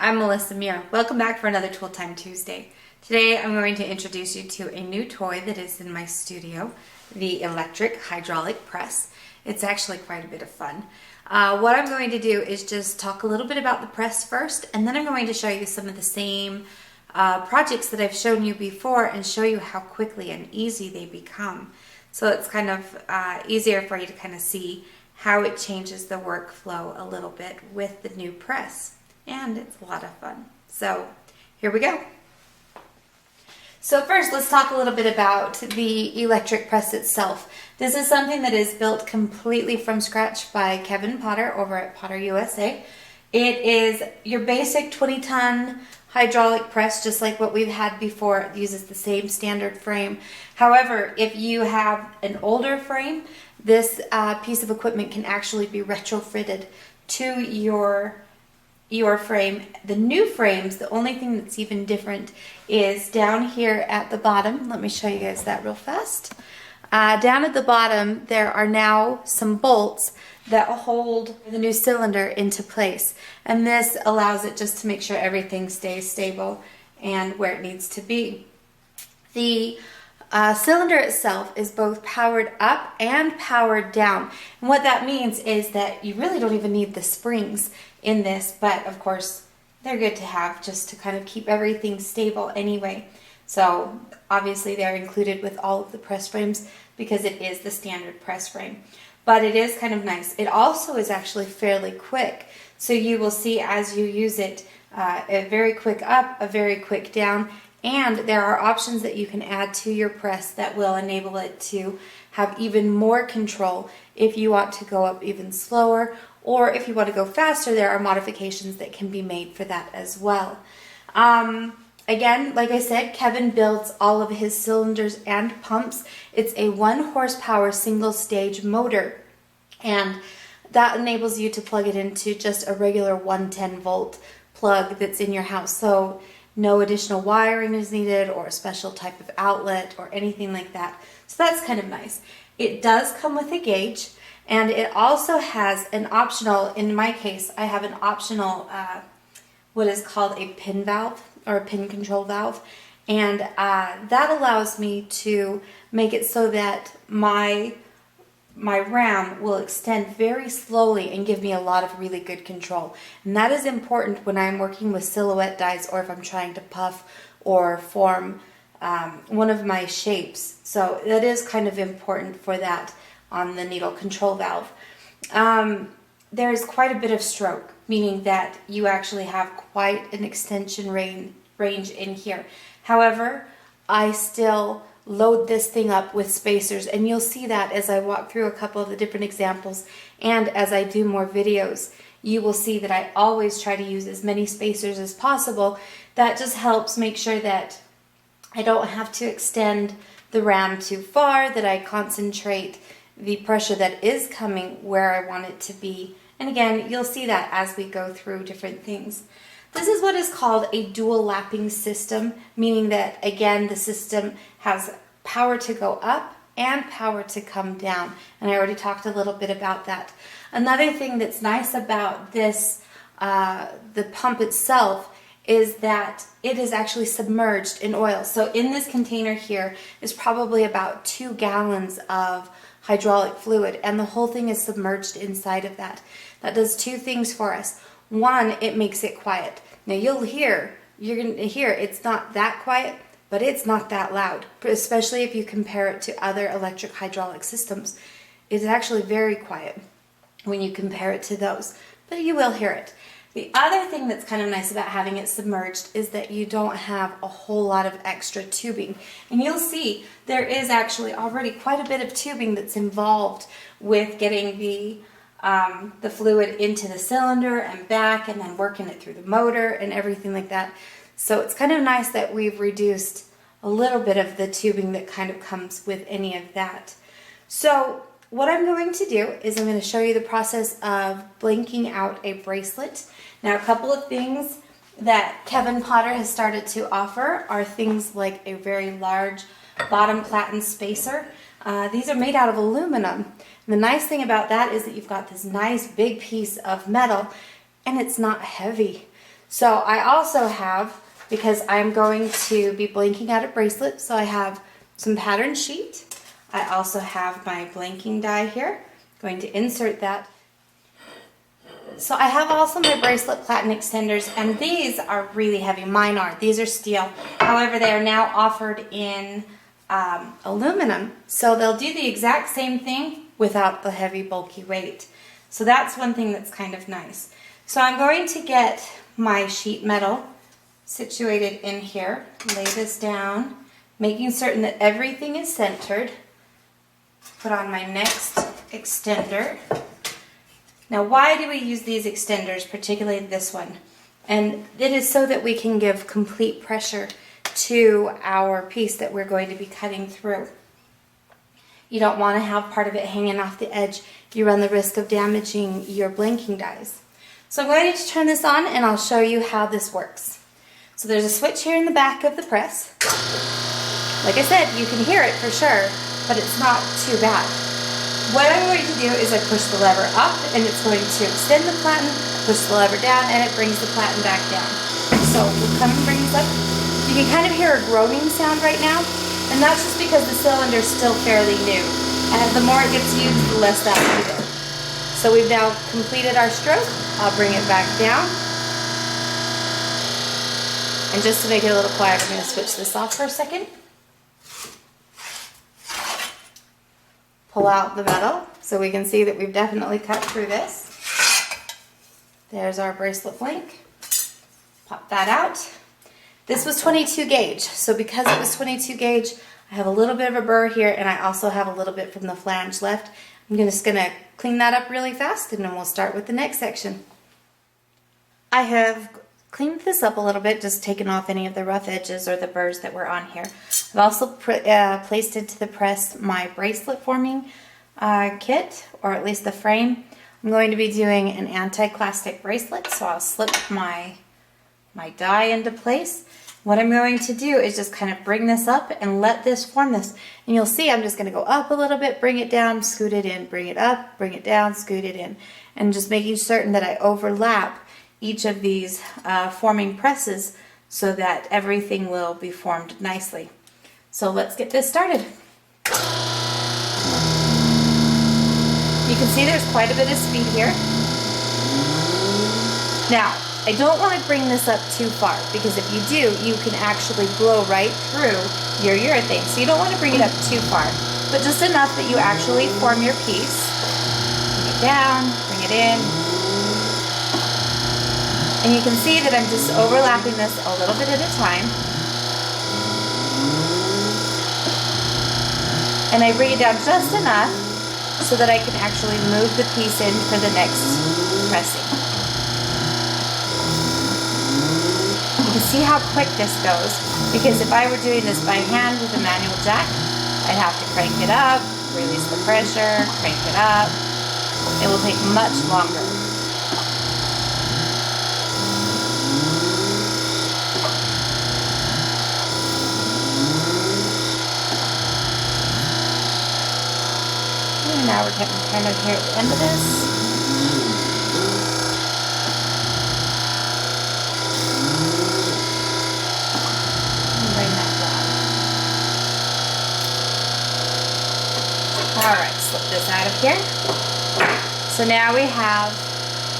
I'm Melissa Muir. Welcome back for another Tool Time Tuesday. Today I'm going to introduce you to a new toy that is in my studio, the electric hydraulic press. It's actually quite a bit of fun. What I'm going to do is just talk a little bit about the press first, and then I'm going to show you some of the same projects that I've shown you before and show you how quickly and easy they become. So it's kind of easier for you to kind of see how it changes the workflow a little bit with the new press. And it's a lot of fun. So here we go. So first, let's talk a little bit about the electric press itself. This is something that is built completely from scratch by Kevin Potter over at Potter USA. It is your basic 20-ton hydraulic press, just like what we've had before. It uses the same standard frame. However, if you have an older frame, this piece of equipment can actually be retrofitted to your frame. The new frames, the only thing that's even different is down here at the bottom. Let me show you guys that real fast. Down at the bottom, there are now some bolts that hold the new cylinder into place. And this allows it just to make sure everything stays stable and where it needs to be. The cylinder itself is both powered up and powered down. And what that means is that you really don't even need the springs in this, but of course they're good to have just to kind of keep everything stable anyway. So obviously they're included with all of the press frames because it is the standard press frame. But it is kind of nice. It also is actually fairly quick. So you will see as you use it, a very quick up, a very quick down, and there are options that you can add to your press that will enable it to have even more control if you want to go up even slower, or if you want to go faster, there are modifications that can be made for that as well. Again, like I said, Kevin builds all of his cylinders and pumps. It's a 1 horsepower single stage motor, and that enables you to plug it into just a regular 110 volt plug that's in your house. So no additional wiring is needed or a special type of outlet or anything like that. So that's kind of nice. It does come with a gauge, and it also has an optional, in my case, I have an optional what is called a pin valve or a pin control valve, and that allows me to make it so that my ram will extend very slowly and give me a lot of really good control. And that is important when I'm working with silhouette dies or if I'm trying to puff or form one of my shapes. So that is kind of important for that on the needle control valve. There's quite a bit of stroke, meaning that you actually have quite an extension range in here. However, I still load this thing up with spacers, and you'll see that as I walk through a couple of the different examples, and as I do more videos, you will see that I always try to use as many spacers as possible. That just helps make sure that I don't have to extend the ram too far, that I concentrate the pressure that is coming where I want it to be. And again, you'll see that as we go through different things. This is what is called a dual lapping system, meaning that, again, the system has power to go up and power to come down. And I already talked a little bit about that. Another thing that's nice about this, the pump itself, is that it is actually submerged in oil. So in this container here is probably about 2 gallons of hydraulic fluid, and the whole thing is submerged inside of that. That does 2 things for us. One, it makes it quiet. Now you're going to hear it's not that quiet, but it's not that loud, especially if you compare it to other electric hydraulic systems. It's actually very quiet when you compare it to those, but you will hear it. The other thing that's kind of nice about having it submerged is that you don't have a whole lot of extra tubing. And you'll see there is actually already quite a bit of tubing that's involved with getting the fluid into the cylinder and back, and then working it through the motor and everything like that. So it's kind of nice that we've reduced a little bit of the tubing that kind of comes with any of that. So what I'm going to do is I'm going to show you the process of blanking out a bracelet. Now, a couple of things that Kevin Potter has started to offer are things like a very large bottom platen spacer. These are made out of aluminum. And the nice thing about that is that you've got this nice big piece of metal, and it's not heavy. So I also have, because I'm going to be blanking out a bracelet, so I have some pattern sheet. I also have my blanking die here. Going to insert that. So I have also my bracelet platen extenders, and these are really heavy. Mine aren't. These are steel. However, they are now offered in aluminum, so they'll do the exact same thing without the heavy, bulky weight. So that's one thing that's kind of nice. So I'm going to get my sheet metal situated in here, lay this down, making certain that everything is centered. Put on my next extender. Now, why do we use these extenders, particularly this one? And it is so that we can give complete pressure to our piece that we're going to be cutting through. You don't want to have part of it hanging off the edge. You run the risk of damaging your blanking dies. So I'm going to turn this on and I'll show you how this works. So there's a switch here in the back of the press. Like I said, you can hear it for sure, but it's not too bad. What I'm going to do is I push the lever up and it's going to extend the platen, push the lever down, and it brings the platen back down. So we'll come and bring this up. You can kind of hear a groaning sound right now, and that's just because the cylinder is still fairly new. And the more it gets used, the less that will do. So we've now completed our stroke. I'll bring it back down. And just to make it a little quiet, I'm going to switch this off for a second. Pull out the metal so we can see that we've definitely cut through this. There's our bracelet blank. Pop that out. This was 22 gauge, so because it was 22 gauge, I have a little bit of a burr here, and I also have a little bit from the flange left. I'm just going to clean that up really fast, and then we'll start with the next section. I have cleaned this up a little bit, just taken off any of the rough edges or the burrs that were on here. I've also placed into the press my bracelet forming kit, or at least the frame. I'm going to be doing an anti-clastic bracelet, so I'll slip my die into place. What I'm going to do is just kind of bring this up and let this form this. And you'll see I'm just going to go up a little bit, bring it down, scoot it in, bring it up, bring it down, scoot it in. And just making certain that I overlap each of these forming presses so that everything will be formed nicely. So let's get this started. You can see there's quite a bit of speed here. Now, I don't want to bring this up too far, because if you do, you can actually blow right through your urethane. So you don't want to bring it up too far, but just enough that you actually form your piece. Bring it down, bring it in. And you can see that I'm just overlapping this a little bit at a time. And I bring it down just enough so that I can actually move the piece in for the next pressing. You can see how quick this goes, because if I were doing this by hand with a manual jack, I'd have to crank it up, release the pressure, crank it up. It will take much longer. And now we're getting kind of here at the end of this. Alright, slip this out of here. So now we have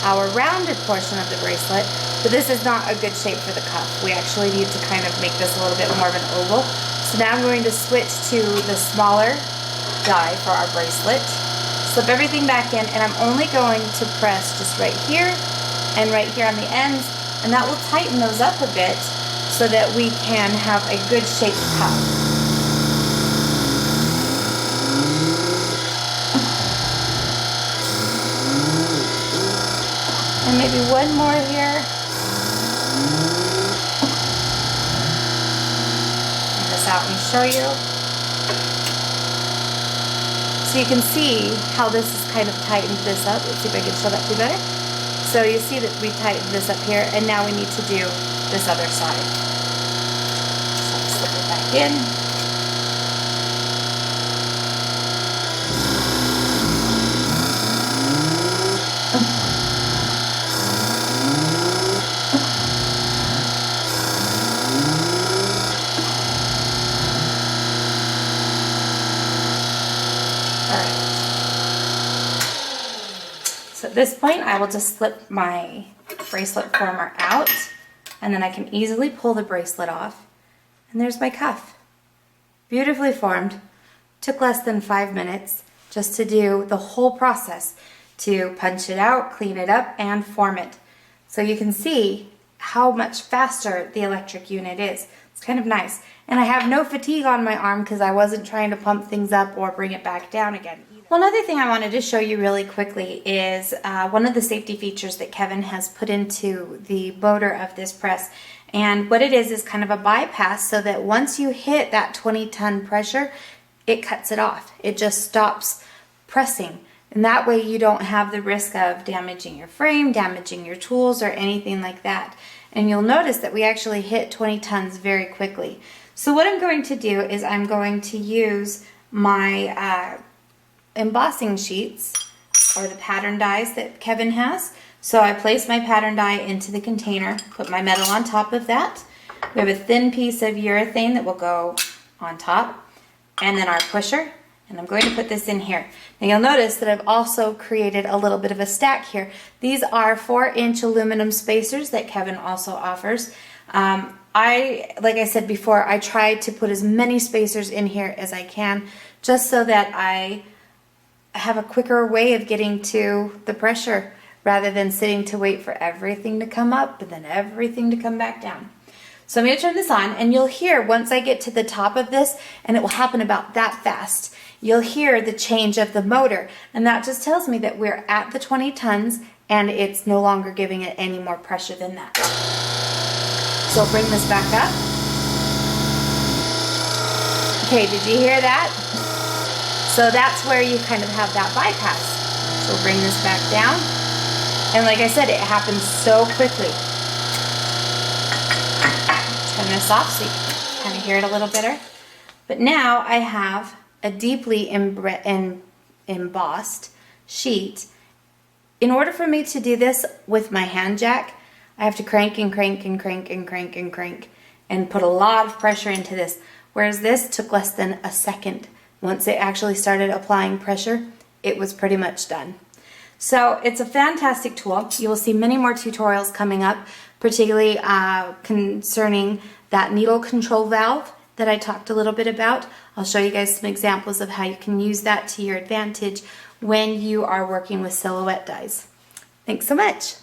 our rounded portion of the bracelet, but this is not a good shape for the cuff. We actually need to kind of make this a little bit more of an oval. So now I'm going to switch to the smaller die for our bracelet. Slip everything back in, and I'm only going to press just right here and right here on the ends, and that will tighten those up a bit so that we can have a good shaped cuff. And maybe one more here. Bring this out and show you. So you can see how this has kind of tightened this up. Let's see if I can show that to you better. So you see that we tightened this up here, and now we need to do this other side. So slip it back in. Alright. So at this point, I will just slip my bracelet former out, and then I can easily pull the bracelet off. And there's my cuff. Beautifully formed. Took less than 5 minutes just to do the whole process, to punch it out, clean it up, and form it. So you can see how much faster the electric unit is. It's kind of nice. And I have no fatigue on my arm because I wasn't trying to pump things up or bring it back down again. One other thing I wanted to show you really quickly is one of the safety features that Kevin has put into the motor of this press. And what it is kind of a bypass, so that once you hit that 20-ton pressure, it cuts it off. It just stops pressing. And that way you don't have the risk of damaging your frame, damaging your tools, or anything like that. And you'll notice that we actually hit 20 tons very quickly. So what I'm going to do is I'm going to use my embossing sheets, or the pattern dies that Kevin has. So I place my pattern die into the container, put my metal on top of that. We have a thin piece of urethane that will go on top, and then our pusher. And I'm going to put this in here. Now you'll notice that I've also created a little bit of a stack here. These are 4-inch aluminum spacers that Kevin also offers. Like I said before, I try to put as many spacers in here as I can, just so that I have a quicker way of getting to the pressure, rather than sitting to wait for everything to come up and then everything to come back down. So I'm going to turn this on, and you'll hear once I get to the top of this, and it will happen about that fast, you'll hear the change of the motor, and that just tells me that we're at the 20 tons and it's no longer giving it any more pressure than that. So I'll bring this back up. Okay, did you hear that? So that's where you kind of have that bypass. So we'll bring this back down, and like I said, it happens so quickly. Turn this off so you can kind of hear it a little better. But now I have a deeply embossed sheet. In order for me to do this with my hand jack, I have to crank and crank and crank and crank and crank and put a lot of pressure into this. Whereas this took less than a second. Once it actually started applying pressure, it was pretty much done. So it's a fantastic tool. You will see many more tutorials coming up, particularly concerning that needle control valve that I talked a little bit about. I'll show you guys some examples of how you can use that to your advantage when you are working with silhouette dies. Thanks so much.